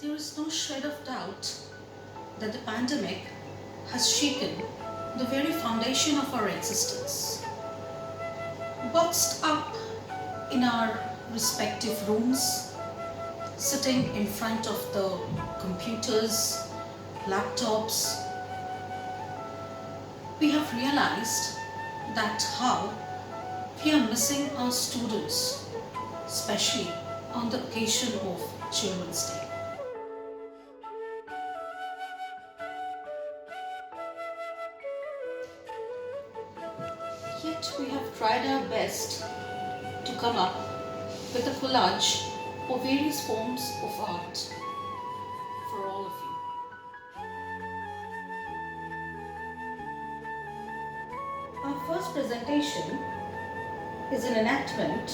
There is no shred of doubt that the pandemic has shaken the very foundation of our existence. Boxed up in our respective rooms, sitting in front of the computers, laptops, we have realized that how we are missing our students, especially on the occasion of Children's Day. Yet we have tried our best to come up with a collage of various forms of art for all of you. Our first presentation is an enactment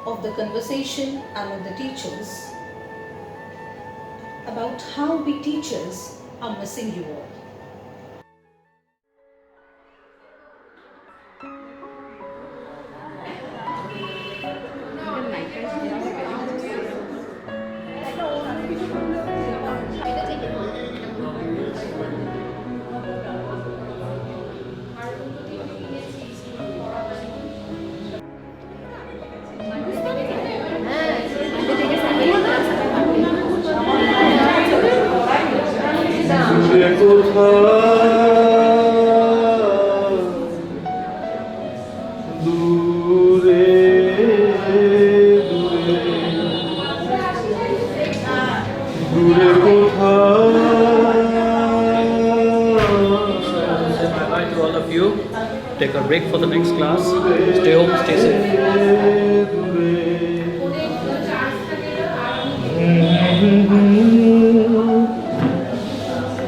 of the conversation among the teachers about how we teachers are missing you all. Bye to all of you. Take a break for the next class. Stay home, stay safe.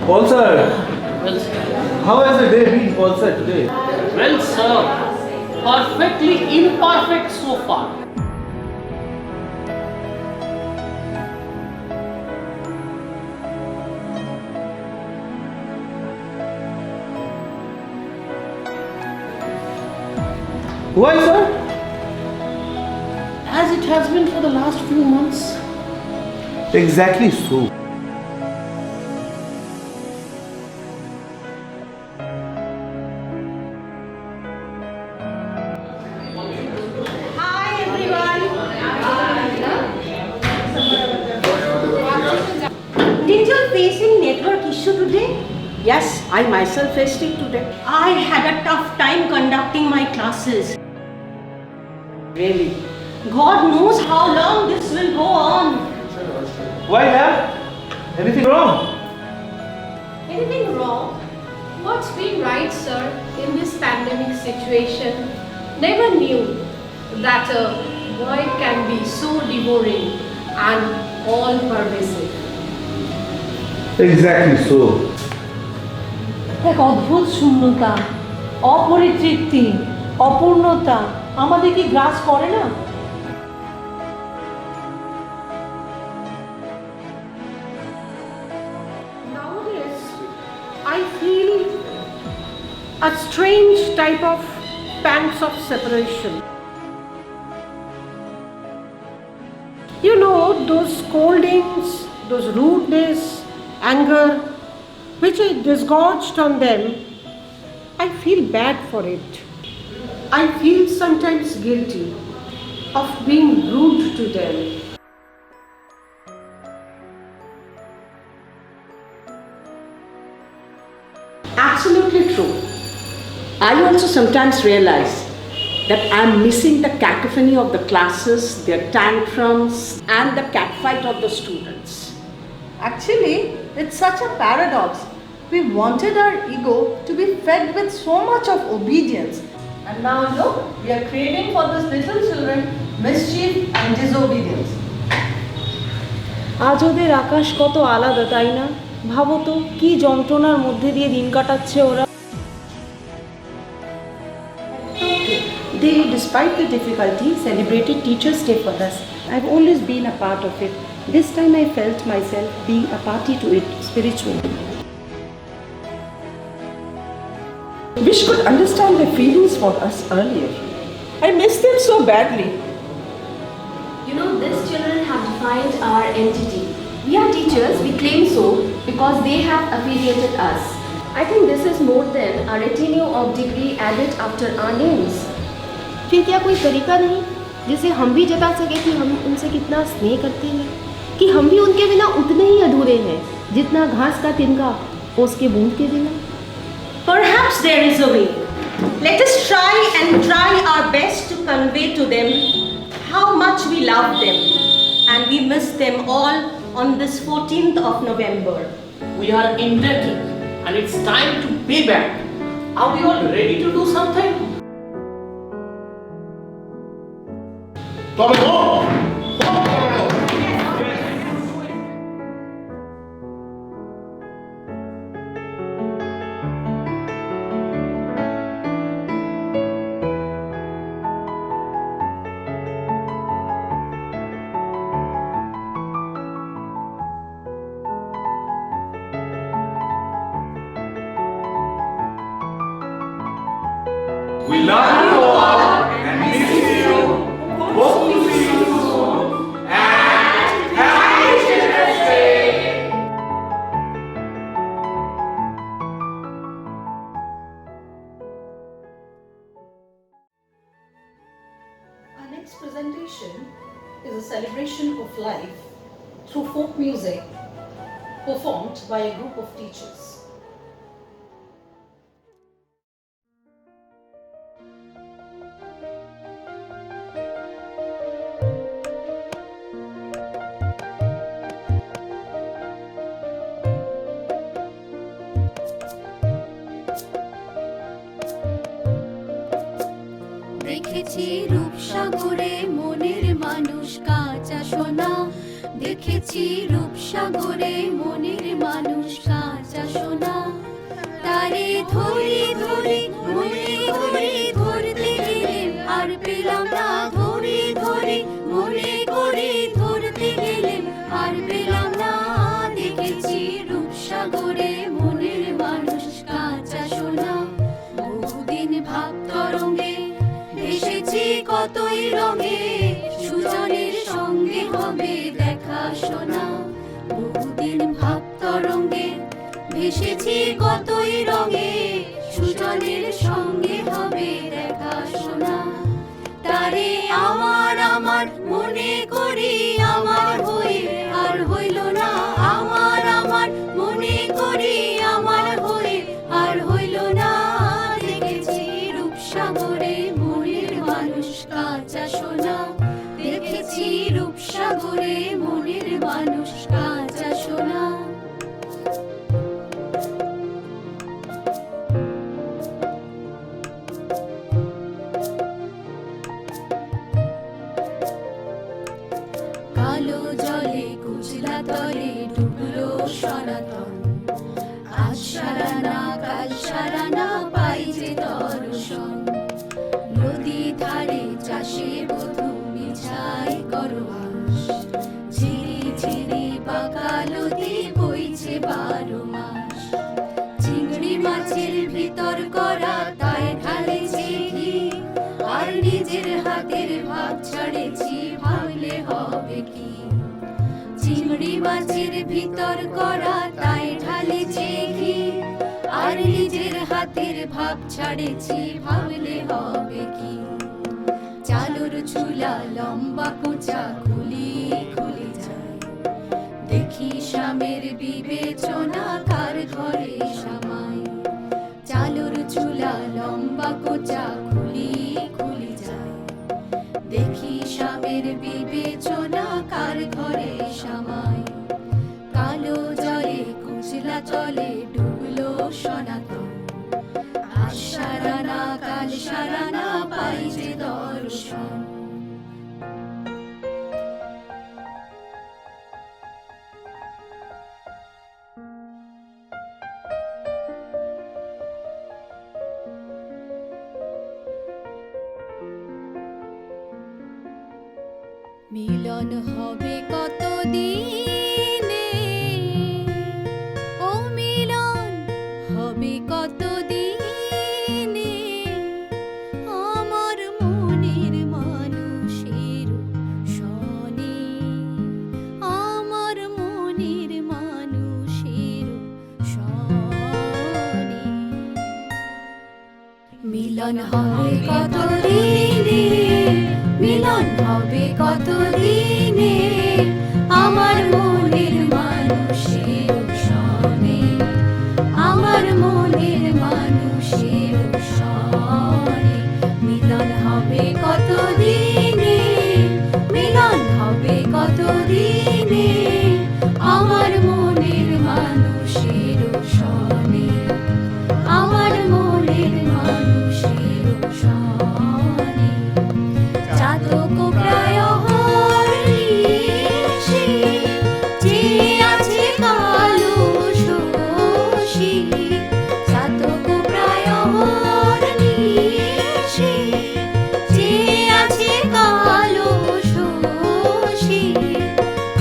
Paul sir, Well, sir. how has the day been, Paul sir, today? Well, sir. Perfectly imperfect so far. Why, sir? As it has been for the last few months. Exactly so. Hi everyone. Did you face any network issue today? Yes, I myself faced it today. I had a tough time conducting my classes. Really? God knows how long this will go on. Why, ma'am? Anything wrong? Anything wrong? What's been right, sir, in this pandemic situation? Never knew that a void can be so devouring and all-pervasive. Exactly so. এক অদ্ভুত শূন্যতা, অপরিতৃপ্তি, অপূর্ণতা আমাদের কি গ্রাস করে না? Nowadays, I feel a strange type of pangs of separation. You know, those scoldings, those rudeness, anger, which I disgorged on them, I feel bad for it. I feel sometimes guilty of being rude to them. Absolutely true. I also sometimes realize that I'm missing the cacophony of the classes, their tantrums, and the catfight of the students. Actually, it's such a paradox. We wanted our ego to be fed with so much of obedience. And now look, we are craving for these little children mischief and disobedience. আজ ওদের আকাশ কত আলাদা, তাই না? ভাবো তো কি যন্ত্রণার মধ্যে দিয়ে দিন কাটাচ্ছে ওরা। They, despite the difficulty, celebrated Teachers' Day for us. I've always been a part of it. This time I felt myself being a party to it spiritually. Wish could understand their feelings for us earlier. I miss them so badly. You know, these children have defined our entity. We are teachers, we claim so because they have affiliated us. I think this is more than a retinue of degree added after our names. फिर क्या कोई तरीका नहीं जिससे हम भी जता सके कि हम उनसे कितना स्नेह करते हैं, कि हम भी उनके बिना उतने ही अधूरे हैं जितना घास का तिनका ओस के बूंद के बिना? Perhaps there is a way. Let us try our best to convey to them how much we love them and we miss them all on this 14th of November. We are indebted and it's time to pay back. Are we all ready to do something? We love you all and miss you. Hope to see you soon. And Happy Children's Day! Our next presentation is a celebration of life through folk music performed by a group of teachers. দেখেছি রূপসাগরে মনের মানুষ কাঁচা সোনা, দেখেছি রূপসাগরে মনের মানুষ কাঁচা সোনা, তারে ধরি ধরি মনে করে ধরতে গেলেন আর পেলাম না, ধরি ধরি মনে করে ধরতে গেলেন আর পেলাম না, দেখেছি রূপসাগরে মনের মানুষ কাঁচা সোনা, বহুদিন ভাব তরঙ্গে এসেছি কতই রঙে, সুজনের সঙ্গে হবে দেখা শোনা, বহুদিন ভাব তরঙ্গে ভেসেছি কতই রঙে, সুজনের সঙ্গে হবে দেখা শোনা, তারে আমার আমার মনে করি আমার হয়ে আর হইল না, আমার আমার মনে করি আমার হয়ে আর হইল না, দেখেছি রূপসাগরে মনের মানুষ কাঁচা সোনা, দেখেছি রূপসাগরে মনের মানুষ কাঁচা সোনা। কালো জলে কুচলা তলে ডুবলো সনাতন, আজ সারানা কাল সারানা পাই যে দর্শন, নদী ধারে চাষে বধূ মিছাই করো আস, ঝিরি ঝিরি বাঁকা নদী বইছে 12 মাস, চিংড়ি মাছের ভিতর করা তাই ঢালেছি ঘি, আর নিজের হাতের ভাগ ছাড়েছি ভাবলে হবে কি, চিংড়ি মাছের ভিতর করা তাই ঢালেছি ঘি, আর নিজের হাতের ভাব ছাড়েছি ভাবলে হবে কি, চালুর চুলা লম্বা কোঁচা খুলি খুলি যায়, দেখি স্বামীর বিবেচনা কার ঘরে সামাই, চালুর চুলা লম্বা কোঁচা খুলি খুলি যায়, দেখি স্বামীর বিবেচনা কার ঘরে সামাই, কালো জলে কুচলা চলে ডুবলো সনাতন, আজ সারানা কাল সারানা পাই যে দর্শন। মিলন হবে কত দিনে, ও মিলন হবে কত দিনে, আমার মনে মিলন হবে কত দিনে, মিলন হবে কত দিনে, আমার মনের মানুষের সনে, আমার মনের মানুষের সনে, মিলন হবে কত দিনে, মিলন হবে কত দিনে, আমার মনের মানুষের সনে, আমার মনের মানুষের সনে। চাতক প্রায় হরিষি, যে আছে কালো শশী, চাতক প্রায় হরিষি, যে আছে কালো শশী,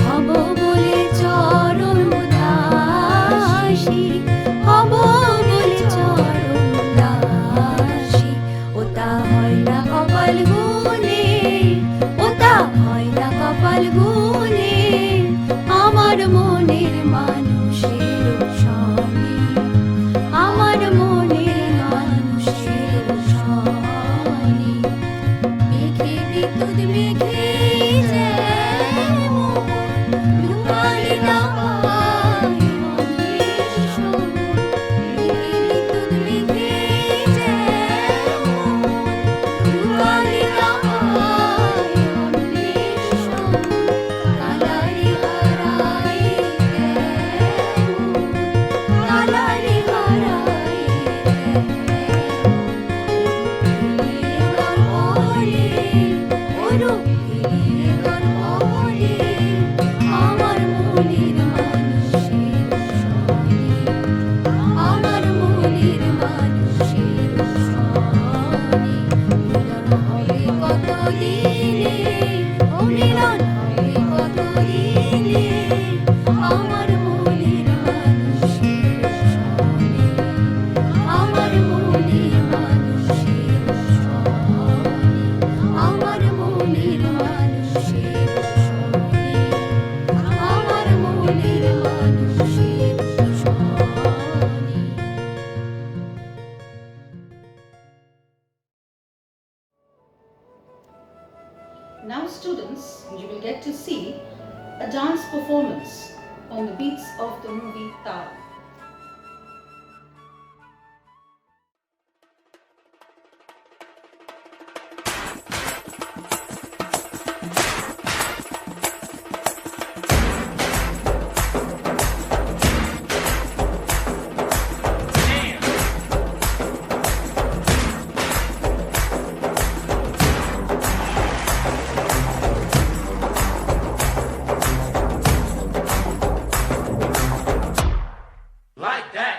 হব বলে চরণ দাসী, হব বলে চরণ দাসী, ওটা হয় না কপাল গুনে, ওটা হয় না কপাল গুনে, আমার মনের মানুষের সনে, আমার মনের মানুষের সনে। মেঘে বিদ্যুৎ মেঘে যেমন রূপালি নামায় অন্বেষ শোন, মেঘে বিদ্যুৎ মেঘে যেমন রূপালি নামায় অন্বেষ শোন, কালারে হারায় কেমন, কালারে হারায় আমার মনের মানুষের সনে, আমার মনের মানুষের সনে, মিলন হবে কত দিনে, ও মিলন হবে কত দিনে, আমার মনের মানুষের সনে, আমার মনের মানুষের সনে, আমার মনের মানুষের সনে, আমার মনের মানুষের সনে। Now students, you will get to see a dance performance on the beats of the movie Tal. Like that.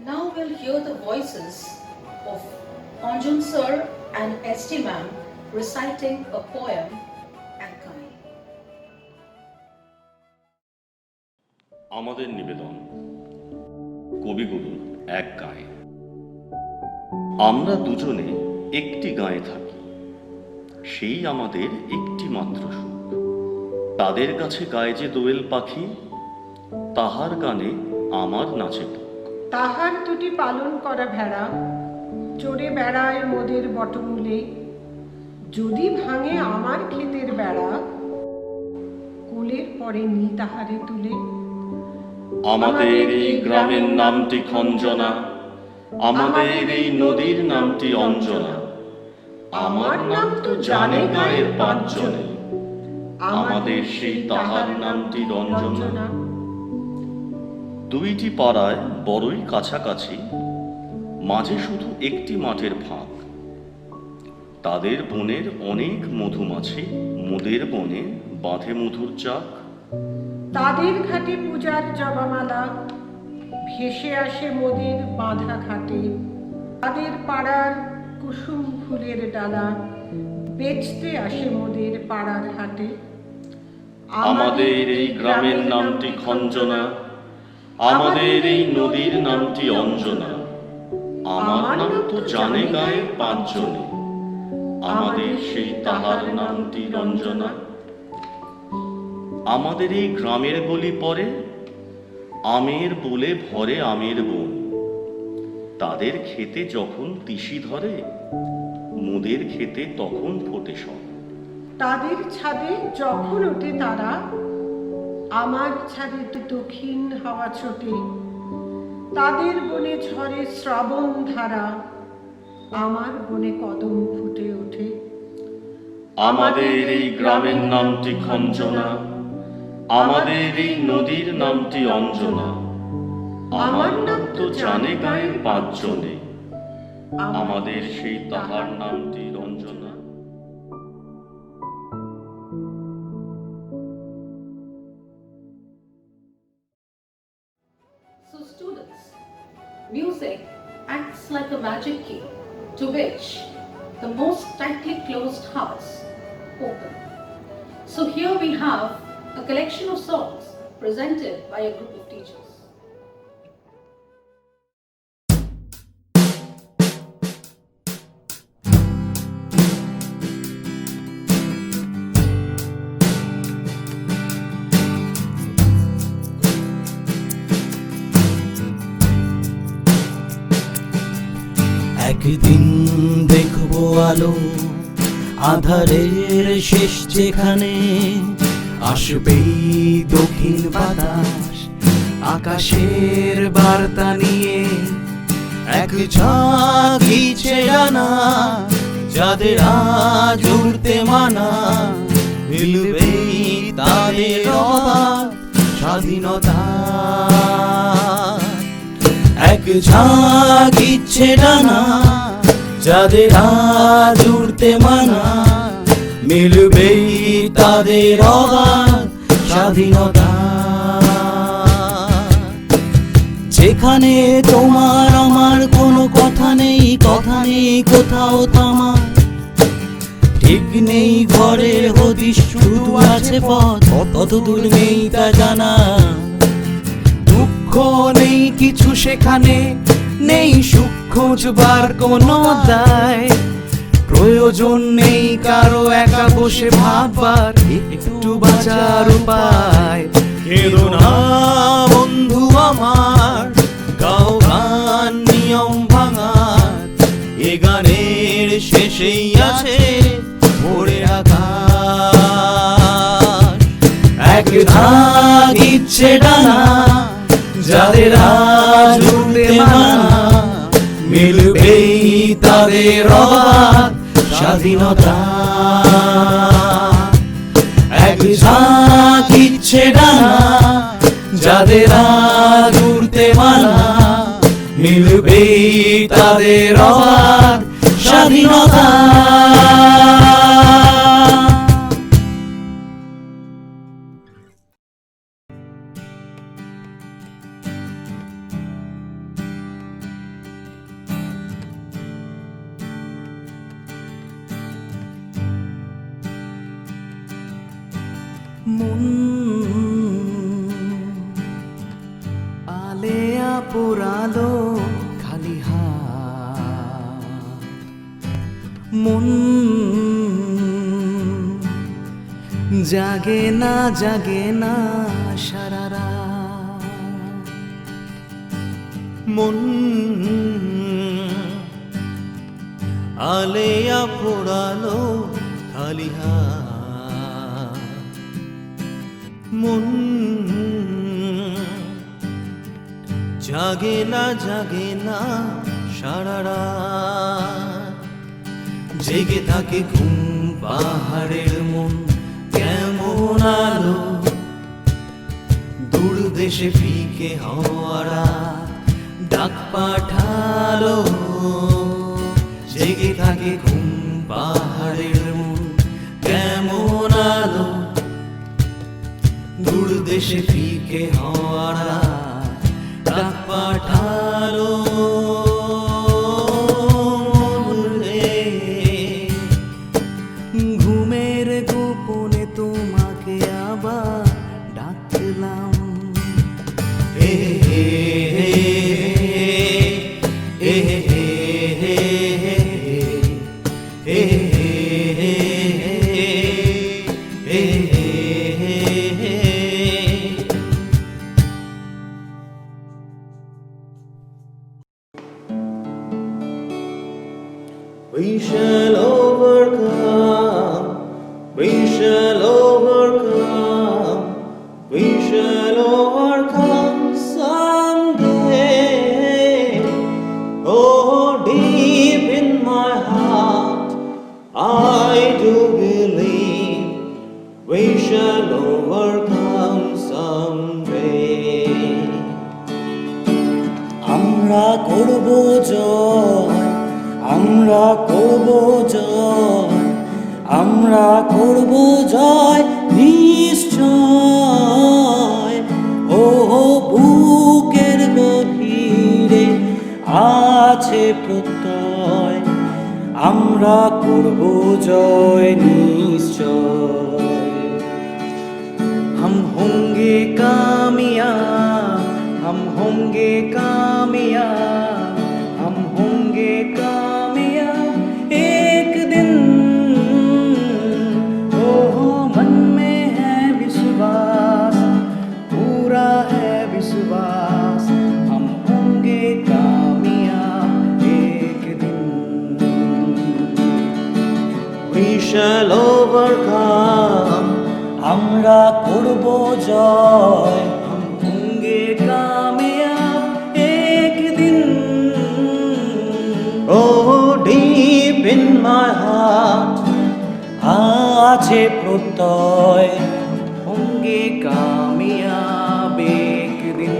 Now we'll hear the voices of Anjum sir and ST ma'am reciting a poem, Ankai. আমাদের নিবেদন কবিগুরুর এক গায়ে। আমরা দুজনে একটি গায়ে থাকি, সেই আমাদের একটি মাত্র সুখ। তাদের কাছে গায়ে যে দোয়েল পাখি, তাহার গানে আমার নাচে বুক। তাহার দুটি পালন করা ভেড়া চড়ে বেড়ায় মোদের বটমূলে, যদি ভাঙে আমার ক্ষেতের বেড়া, কোলের পরে নি তাহারে তুলে। আমাদের এই গ্রামের নামটি খঞ্জনা, আমাদের এই নদীর নামটি অঞ্জনা। আমার নাম তো জানে গায়ের পাঁচজনে, আমাদের সেই তাহার নামটি রঞ্জনা। দুইটি পাড়ায় বড়ই কাছাকাছি, মাঝে শুধু একটি মাঠের ফাঁক। তাদের বনের অনেক মধুমাছি, মোদের বনে বাঁধে মধুর চাক। তাদের ঘাটে পূজার জবামালা ভেসে আসে মোদের বাঁধা ঘাটে। তাদের পাড়ার কুসুম ফুলের ডালা বেচতে আসে মোদের পাড়ার হাটে। আমাদের এই গ্রামের নামটি খঞ্জনা, আমাদের এই নদীর নামটি অঞ্জনা। আমার নাম তো জানে গায়ের পাঁচজনে, আমাদের সেই তাহার নামটি রঞ্জনা। আমাদের এই গ্রামের গলি পরে আমের বলে ভরে আমের বন। তাদের খেতে যখন তিসি ধরে, মোদের খেতে তখন ফোটে সব। তাদের ছাদে যখন ওঠে তারা, আমার ছাদে তো দক্ষিণ হাওয়া ছোটে। তাদের বনে ঝরে শ্রাবণ ধারা, আমার বনে কদম ফুটে ওঠে। আমাদের এই গ্রামের নামটি খঞ্জনা, আমাদের এই নদীর নামটি অঞ্জনা। আমার নাম তো জানে গায়ের পাঁচজনে, আমাদের সেই তাহার নামটি Ranjana. So students, music acts like a magic key to which the most tightly closed hearts open. So here we have a collection of songs presented by a group of teachers. একদিন দেখবো আলো আধারের শেষ যেখানে, আসবেই দক্ষিণ বাতাস আকাশের বার্তা নিয়ে। এক ঝাঁক ইচ্ছে ডানা যাদের আজ উড়তে মানা, মিলবেই তাদের অবাক স্বাধীনতা। এক ঝাঁক ইচ্ছে ডানা যাদের আজ উড়তে মানা, মিলবেই তাদের অবাক স্বাধীনতা। যেখানে তোমার আমার কোনো কথা নেই, কথা নেই কোথাও থামার, ঠিক নেই ঘরের হদিশ, শুধু আছে পথ, কত দূর নেই তা জানা। দুঃখ নেই কিছু সেখানে, নেই সুখ খোঁজবার কোনো দায়, প্রয়োজন নেই কারো একা বসে ভাববার, একটু বাঁচার উপায়। কেঁদো না বন্ধু আমার, গাও গান নিয়ম ভাঙার, এ গানের শেষেই আছে ভোরে আকাশ। এক ঝাঁক ইচ্ছে ডানা যাদের আজ উড়তে মানা, মিলবেই তাদের অবাক স্বাধীনতা। এক ঝাঁক ইচ্ছে ডানা যাদের আজ উড়তে মানা, মিলবেই তাদের অবাক স্বাধীনতা। পোড়ালো খালি হাত মন জাগে না সারা রাত মন আলেয়া পোড়ালো খালি হাত মন জাগে না সারা রাত জেগে থাকে ঘুম পাহাড়ের মন কেমন আলো দূর দেশে ফিকে হওয়ারা ডাক পাঠালো জেগে থাকে ঘুম পাহাড়ের মন কেমন আলো দূর দেশে ফিকে হওয়ারা ডাক পাঠালো ঘুমের গোপনে তোমাকে আবার ডাকলাম হে হে হে হে হে We shall overcome, we shall overcome, we shall overcome someday. Oh, deep in my heart, I do believe we shall overcome someday. আমরা করব জয় আমরা করব জয় আমরা করব জয় নিশ্চয় ও বুকের গভীরে আছে প্রত্যয় আমরা করব জয় নিশ্চয় हम होंगे कामयाब हम होंगे कामयाब हम होंगे कामयाब एक दिन ओ मन में है विश्वास पूरा है विश्वास हम होंगे कामयाब एक दिन we shall overcome আমরা করব জয় हम होंगे कामयाब एक दिन Oh, deep in my heart আছে প্রত্যয় होंगे कामयाब एक दिन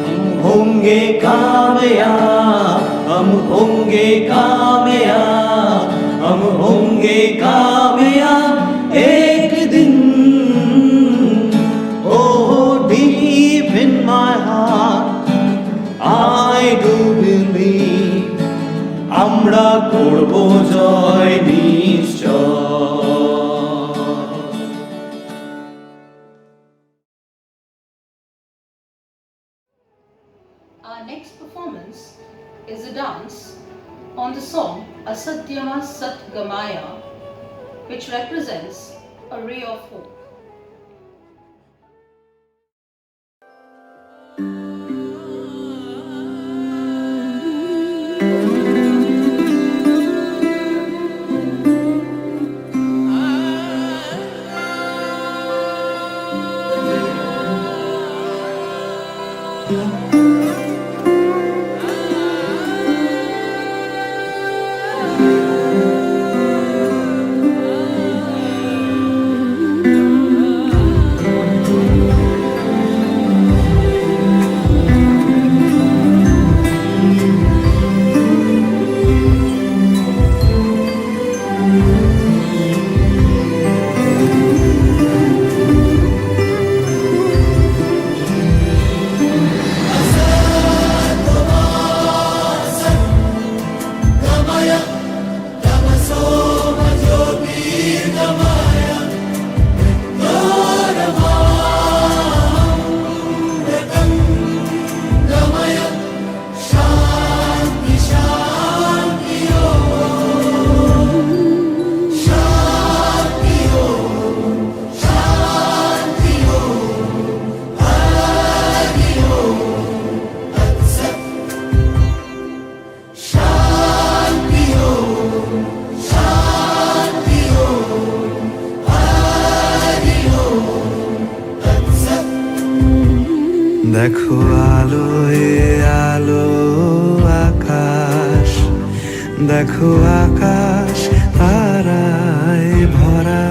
हम होंगे कामयाब हम होंगे कामयाब हम होंगे कामयाब एक दिन Oh, deep in my heart I do believe আমরা করব জয় নিশ্চয় Our next performance is a dance on the song Asadya Sat Gamaya, which represents a ray of hope. Asad দেখো আলোয় আলো আকাশ, দেখো আকাশ তারায় ভরা,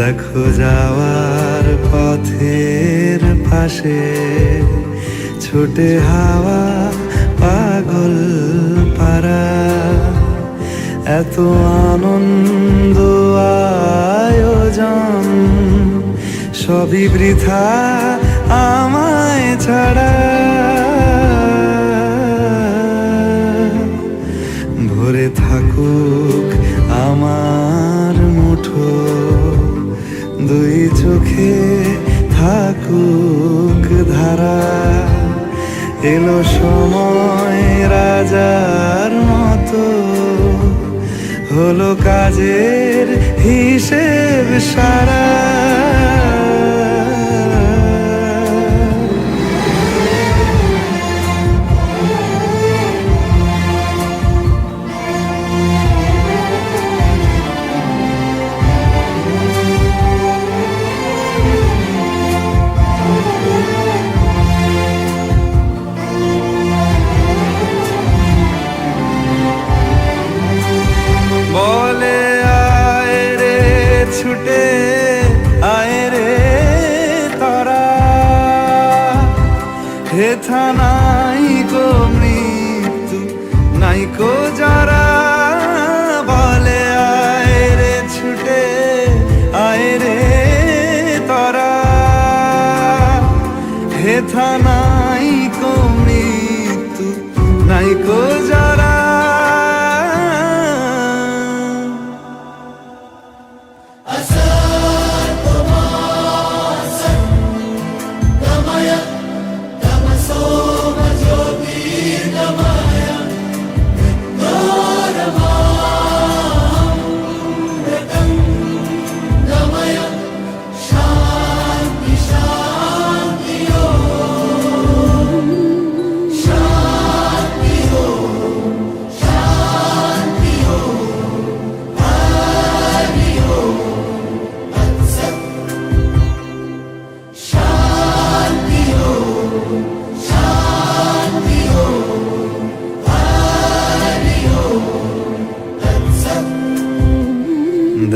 দেখো যাওয়ার পথের পাশে ছোটে হাওয়া পাগল পারা। এত আনন্দ আয়োজন সবই বৃথা আমায় ছাড়া। ভরে থাকুক আমার মুঠো, দুই চোখে থাকুক ধারা। এলো সময় রাজার মতো, হলো কাজের হিসেব সারা। বলে আয় রে ছুটে আয় রে তারা, হেথা নাই গো মৃত্যু নাই কো যারা। বলে আয় রে ছুটে আয় রে তারা, হেথা নাই কো মৃত্যু নাই কো যারা।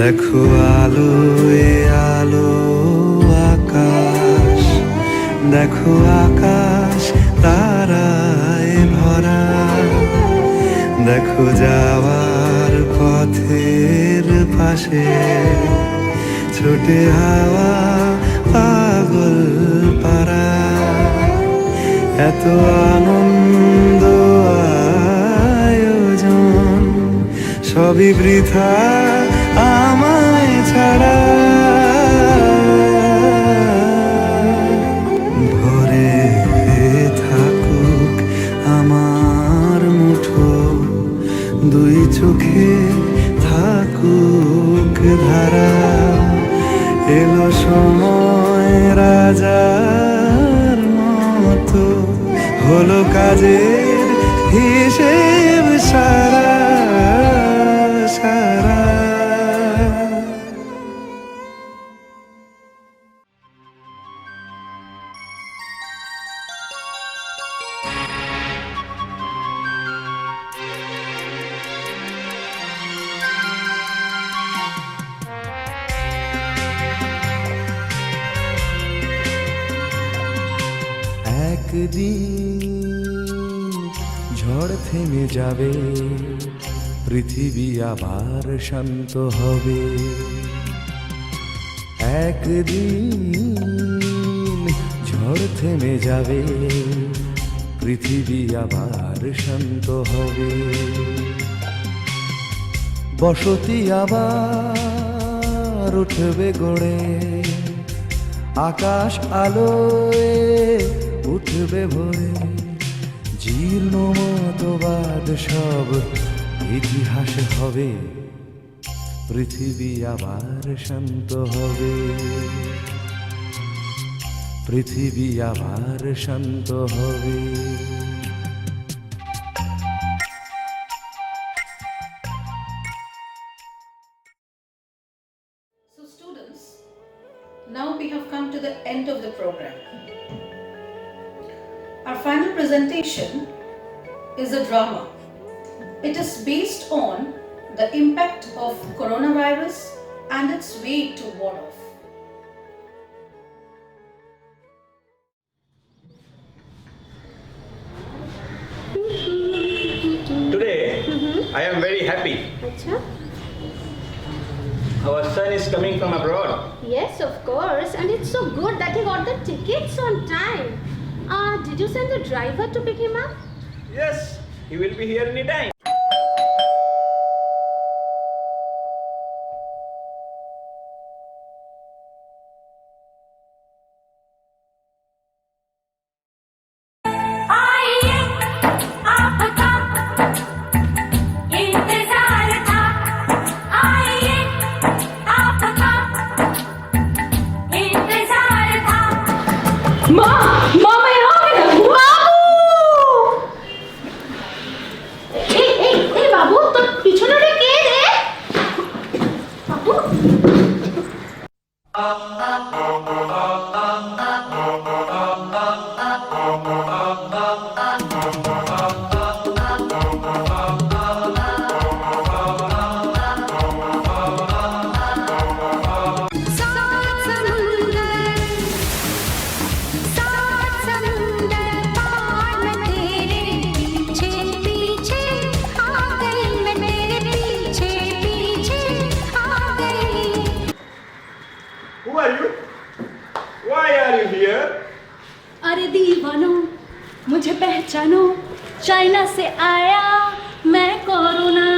দেখো আলোয় আলো আকাশ, দেখো আকাশ তারায় ভরা, দেখো যাওয়ার পথের পাশে ছোটে হাওয়া পাগল পারা। এত আনন্দ আয়োজন সবই বৃথা আমায় ছাড়া। ভরে থাকুক আমার মুঠো, দুই চোখে থাকুক ধারা। এলো সময় রাজার মতো, হলো কাজের হিসেব সারা সারা। একদিন ঝড় থেমে যাবে, পৃথিবী আবার শান্ত হবে। একদিন ঝড় থেমে যাবে, পৃথিবী আবার শান্ত হবে। বসতি আবার উঠবে গড়ে, আকাশ আলোয় উঠবে ভরে। জীর্ণ মতবাদ সব ইতিহাস হবে, পৃথিবী আবার শান্ত হবে। পৃথিবী আবার শান্ত হবে। So students, now we have come to the end of the program. Our final presentation is a drama. It is based on the impact of coronavirus and its way to ward off. Today, I am very happy. Acha? Our son is coming from abroad. Yes, of course. And it's so good that he got the tickets on time. Did you send the driver to pick him up? Yes, he will be here any time. Who are you? Why are you here? अरे दीवानो मुझे पहचानो China से आया मैं corona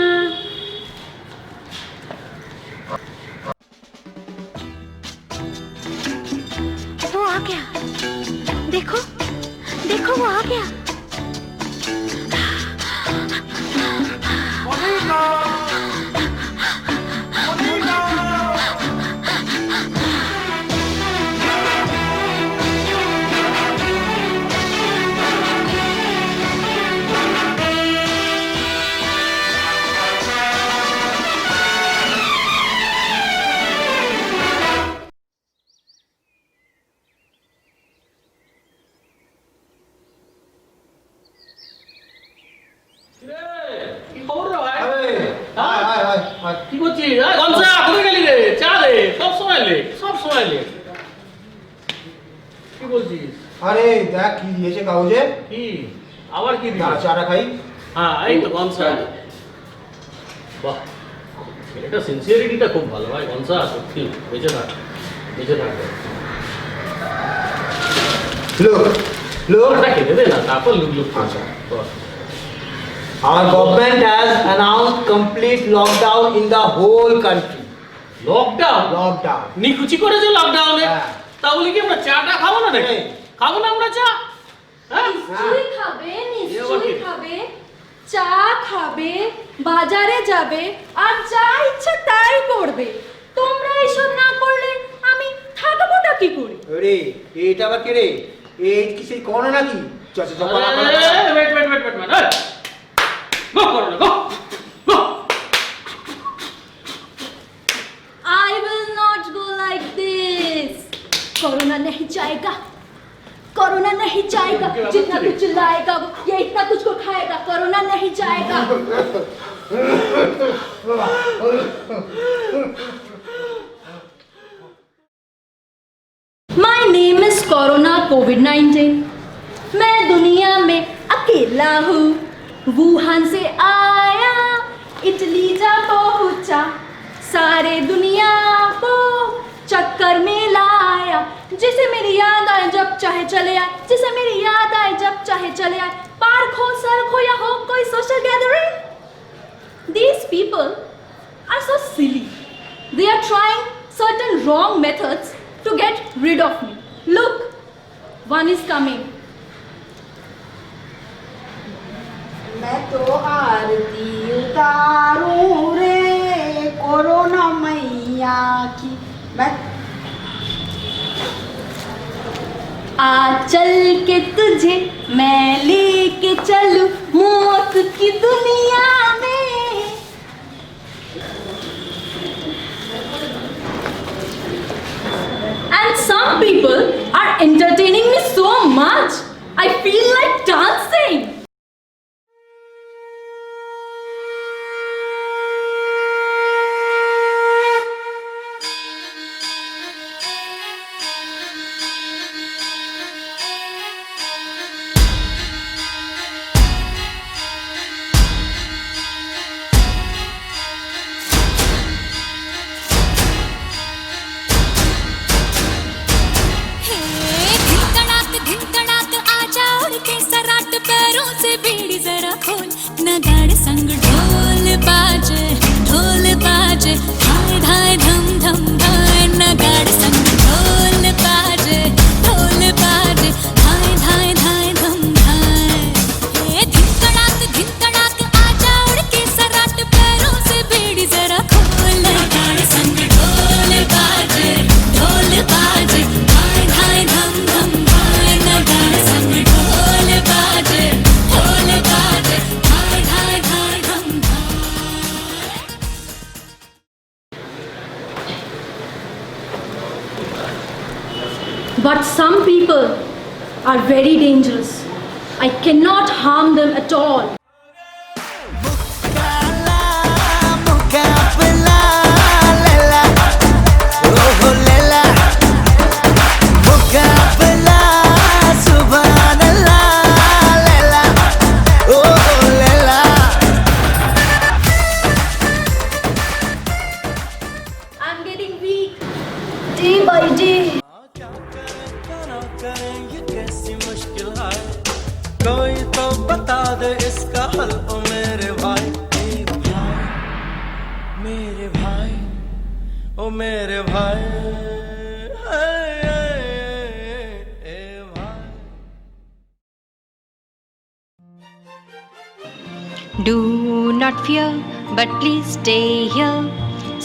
वो आ गया देखो देखो वो आ गया কি করছিস গনসা কোথায় গেলি রে চা দে সব সময় লেট কি বলছিস আরে দেখ কি দিয়েছে কাগজে কি আবার কি দিয়েছে চাটা খাই হ্যাঁ এই তো গনসা বাহ এটা সিনসিয়ারিটিটা খুব ভালো ভাই গনসা সত্যি বেঁচে থাক look এটা খেতে দে না তারপর লুক আচ্ছা Our government has announced complete lockdown in the whole country. Lockdown নিকুচি করেছে লকডাউনে তাহলে কি আমরা চাটা খাবো না নাকি খাবো না আমরা চা নিশ্চয়ই খাবে চা খাবে বাজারে যাবে আর যা ইচ্ছা তাই করবে তোমরা এসব না করলে আমি থাকবোটা কি করে আরে এটা আবার কে রে এই কি সেই করোনা নাকি চল wait Go, Corona, go! Go! I will not go like this. Corona नहीं जाएगा जितना तू चिल्लाएगा ये इतना तुझको खाएगा कोरोना नहीं जाएगा My name is corona COVID-19 मैं दुनिया में अकेला हूँ वुहान से आया इटली जा पहुंचा सारे दुनिया को चक्कर में लाया जिसे मेरी याद आए जब चाहे चले आए जिसे मेरी याद आए जब चाहे चले आए पार्क हो सड़क हो या हो कोई social gathering These people are so silly. They are trying certain wrong methods to get rid of me. Look, one is coming. मैं तो आरती उतारूं रे कोरोना मैया की मैं आ चल के तुझे मैं लेके चलूं मौत की दुनिया में And some people are entertaining me so much I feel like some people are very dangerous. I cannot harm them at all. I'm getting weak day by day. कोई तो बता दे इसका हल ओ मेरे भाई मेरे भाई ओ मेरे भाई Do not fear, but please stay here.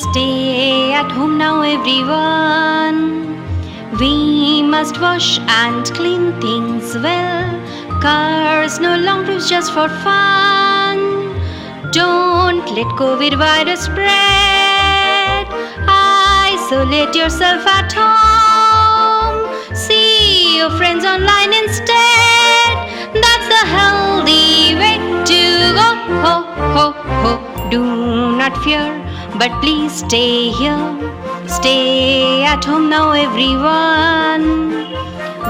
Stay at home now, everyone. We must wash and clean things well. Cars no longer use just for fun. Don't let COVID virus spread. Isolate yourself at home. See your friends online instead. That's the healthy way to go. Ho, ho, ho. Do not fear, but please stay here. Stay at home now, everyone.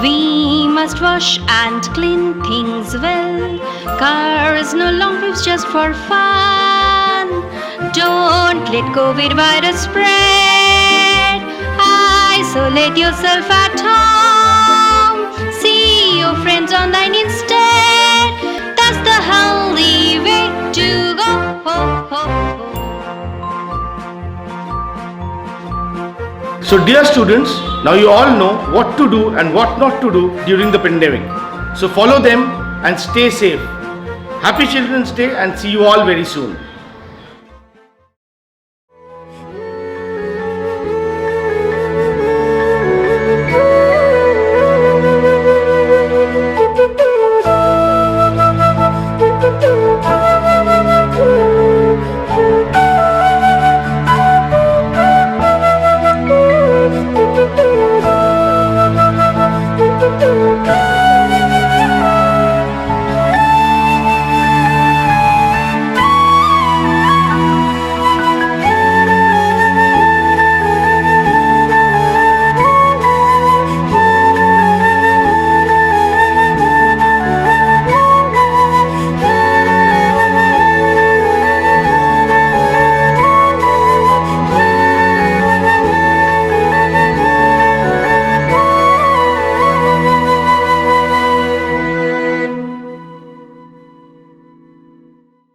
We must wash and clean things well. Cars no longer use just for fun. Don't let COVID virus spread. Isolate yourself at home. See your friends online instead. That's the healthy way to go. Ho, ho, ho. So dear students, now you all know what to do and what not to do during the pandemic. So follow them and stay safe. Happy Children's Day and see you all very soon.